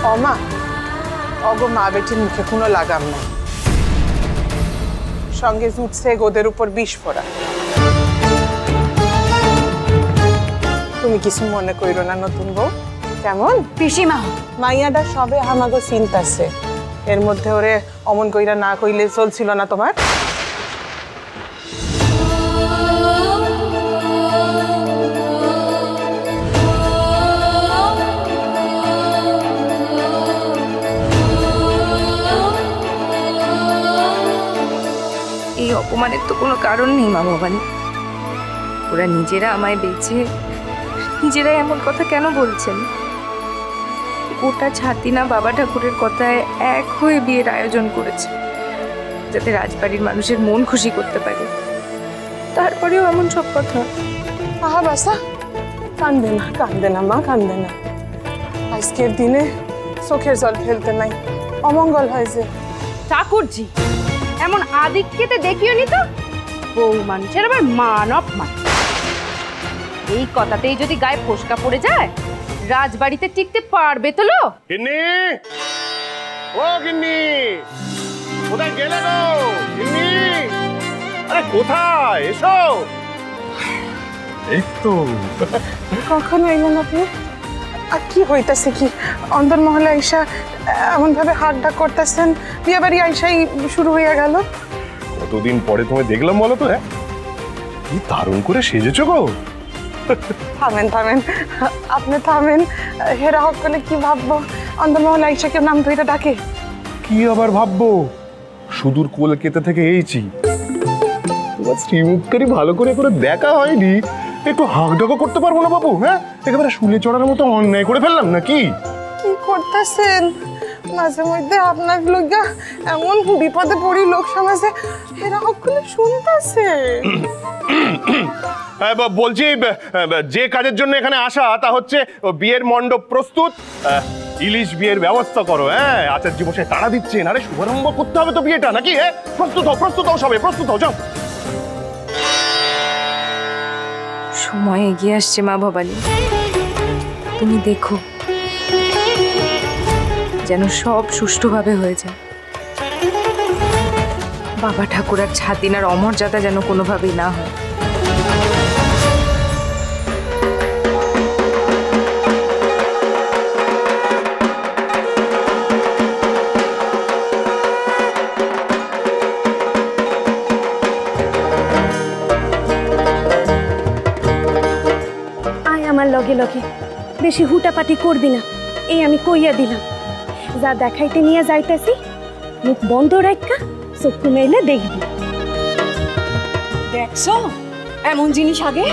অমা অগো মা বেটির মুখে কোনো লাগাম নাই, সঙ্গে জুটছে গোদের উপর বিষ ফোড়া। তুমি কিছু মনে কইরো না নতুন বউ, কেমন? পিসিমা মাইয়াটা সবে আমাগো চিন্তাছে, এর মধ্যে ওরে অমন কইরা না কইলে চলছিল না তোমার? এই অপমানের তো কোনো কারণ নেই মা ভবানী। ওরা নিজেরা আমায় বেছে নিজেরাই এমন কথা কেন বলছেন? গোটা ছাতিনা বাবা ঠাকুরের কথায় এক হয়ে বিয়ের আয়োজন করেছে, যাতে রাজবাড়ির মানুষের মন খুশি করতে পারে। তারপরেও এমন সব কথা। আহা বাসা, কান্দে না মা, কান্দে না। আজকের দিনে চোখের জল ফেলতে নাই, অমঙ্গল হয়েছে। ঠাকুরজি এমন আদিক্ষেতে দেখিও নি তো, বউ মানুষের আবার মান অপমান। এই কথাতেই যদি গায়ে ফোসকা পড়ে যায়, রাজবাড়িতে টিকতে পারবে তো লো? গিন্নি, ও গিন্নি, কোথায় গেলে গো? গিন্নি, আরে কোথায়? এসো। এই তো কখন আইলেন আপনি? আর কি হইতাছে কি? অন্দরমহলে আইসা এমন ভাবে হাত ডাক করতেছেন, বিয়ে বাড়ি আইসাই শুরু হইয়া গেল। কতদিন পরে তোমায় দেখলাম বলো তো। হ্যাঁ, কি দারুণ করে সেজেছো গো। থামেন আপনি থামেন। হেরা হক করলে কি ভাববো? অন্দরমহলে আইসা কেউ নাম ধরে ডাকে? কি আবার ভাববো? সুদূর কলকাতা থেকে এইছি, তোমার শ্রীমুখটারই ভালো করে করে দেখা হয়নি, একটু হাঁক ডাকও করতে পারবো না বাবু? হ্যাঁ, একেবারে শুলে চড়ার মতো অন্যায় করে ফেললাম নাকি? কি করতেছেন? মাঝে মধ্যে আপনার লোকরা এমন বিপদে পড়ি লোক সমাজে, হেরা হক করলে শুনতেছে। বলছি, যে কাজের জন্য এখানে আসা তা হচ্ছে বিয়ের মণ্ডপ প্রস্তুত, ইলিশ বিয়ের ব্যবস্থা করো। হ্যাঁ, আচার্য বসে তাড়া দিচ্ছেন, আরে শুভারম্ভ করতে হবে তো বিয়েটা নাকি? হ্যাঁ, প্রস্তুত হও সবাই, প্রস্তুত হও, যাও। সময় এগিয়ে আসছে মা ভবানী, তুমি দেখো যেন সব সুষ্ঠুভাবে হয়ে যায়। বাবা ঠাকুর আর ছাতিনার অমর্যাদা যেন কোনোভাবেই না হয়। আমার লগে লগে বেশি হুটাপাটি করবি না, এই আমি কইয়া দিলাম। যা দেখাইতে নিয়ে যাইতেছি, মুখ বন্ধ রাখা চক্ষু মেলে দেখবি। দেখছো এমন জিনিস আগে?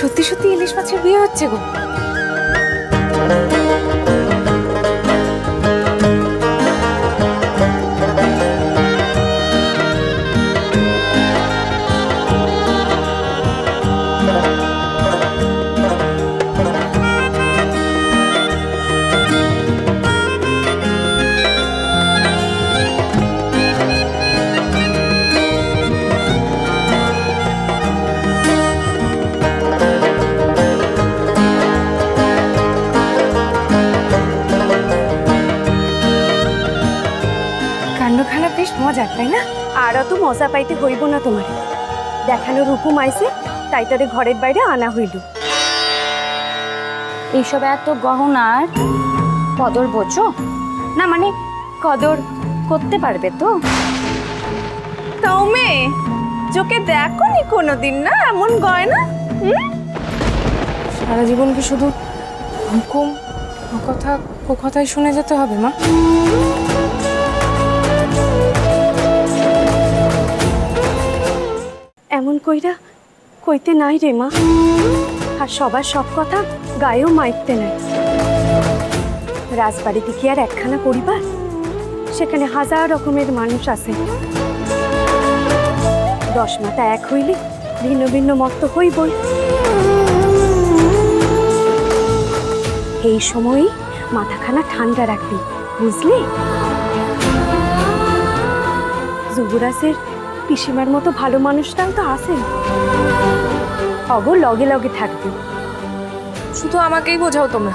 সত্যি সত্যি ইলিশ মাছের বিয়ে হচ্ছে গো। কাণ্ডখানা বেশ মজার, তাই না? আর অত মজা পাইতে হইব না তোমার, দেখানোর হুকুম আইছে, তাই তারে ঘরের বাইরে আনা হইল। এইসব এত গহনার কদর বোঝো না? মানে কদর করতে পারবে তো? তাও মেয়ে চোখে দেখো নি কোনোদিন না এমন গয়না? সারা জীবন কি শুধু হুকুম ও কথাই শুনে যেতে হবে মা? এমন কইরা কইতে নাই রে মা, আর সবার সব কথা গায়েও মাইকতে নাই। রাজবাড়িতে কি আর একখানা পরিবার? সেখানে হাজার রকমের মানুষ আছে। 10 মাথা এক হইলে ভিন্ন ভিন্ন মত তো হইবই। এই সময়ই মাথাখানা ঠান্ডা রাখবি, বুঝলি? যুবরাজের পিসিমার মতো ভালো মানুষটাও তো আছেন, অগো লগে লগে থাকবি। শুধু আমাকেই বোঝাও তোমরা।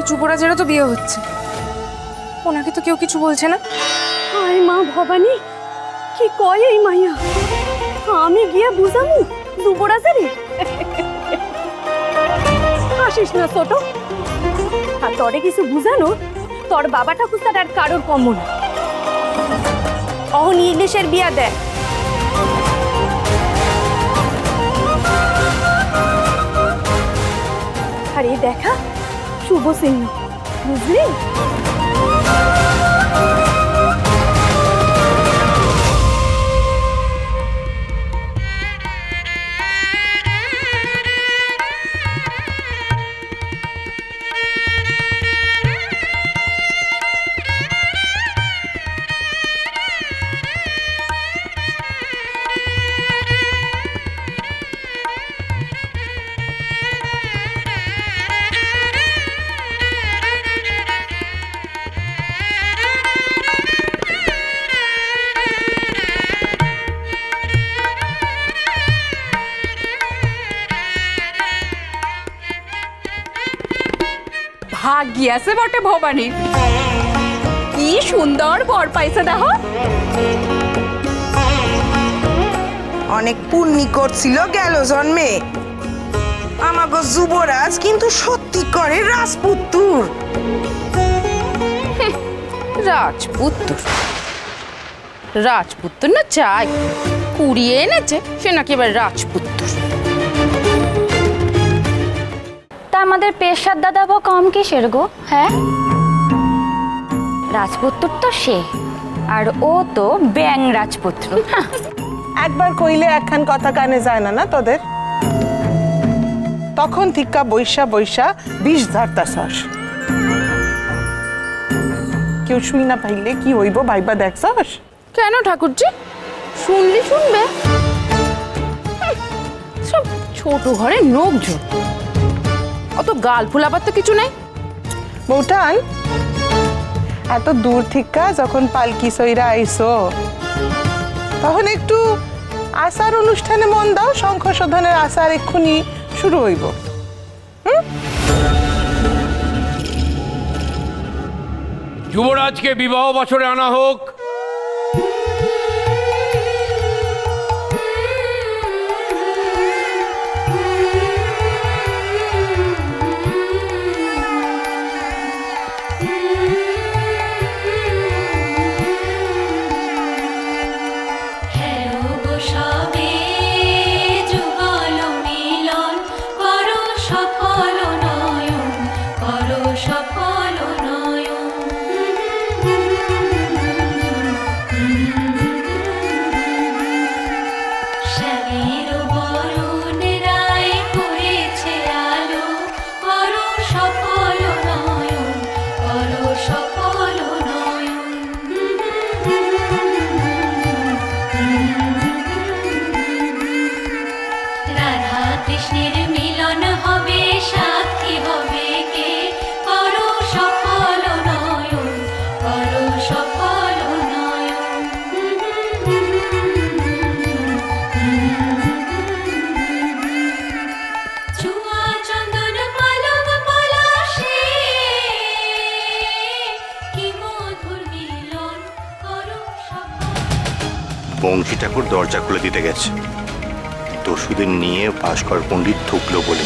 যুবরাজেরও তো বিয়ে হচ্ছে, ওনাকে তো কেউ কিছু বলছে না। হায় মা ভবানী, কি কয় এই মাইয়া? আমি গিয়ে বুঝামু যুবরাজের? আসিস না ছোট, আর তরে কিছু বুঝানো তোর বাবা ঠাকুরদার আর কারোর কম না। অহন ইংলিশের বিয়া দেয়। আর এই দেখা শুভ চিহ্ন, বুঝলি? ভাগ্যিয়াছে বটে ভবানীর, কি সুন্দর বর পাইছে দেখো। অনেক পুণ্যি করছিল গেল জন্মে। আমাগো যুবরাজ কিন্তু সত্যি করে রাজপুত্তুর। রাজপুত্র রাজপুত্র না চাই কুড়িয়ে এনেছে, সে নাকি এবার রাজপুত্র। তা আমাদের পেশার দাদা বা কম কিসের গো? হ্যাঁ, রাজপুত্র তো সে, আর ও তো ব্যাং রাজপুত্র। হ্যাঁ, একবার কইলে একখান কথা কানে যায় না না তোদের? তখন থিকা বৈশা বৈশা বিষ ধারতাছস। কেউ শুই না পাইলে কি হইব ভাইবা দেখছস? কেন ঠাকুরজি, শুনলি শুনবে? সব ছোট ঘরে নোক ঝোঁক, অত গাল ফুলাবার তো কিছু নেই। বৌঠান, এত দূর থিকা যখন পালকি সইরা আইসো, তখন একটু আচার অনুষ্ঠানে মন দাও। শঙ্খ শোধনের আচার এক্ষুনি শুরু হইব। যুবরাজকে বিবাহ বছরে আনা হোক। কৃষ্ণের মিলন হবে, সাক্ষী হবে কে? করো সফল নয়ন, করো সফল নয়ন। চুয়া চন্দন পালক পলাশে, কি মধুর মিলন, করো সফল। বংশী ঠাকুর দরজা খুলে দিতে গেছে, দস্যুদের নিয়ে ভাস্কর পণ্ডিত ঢুকলো বলে।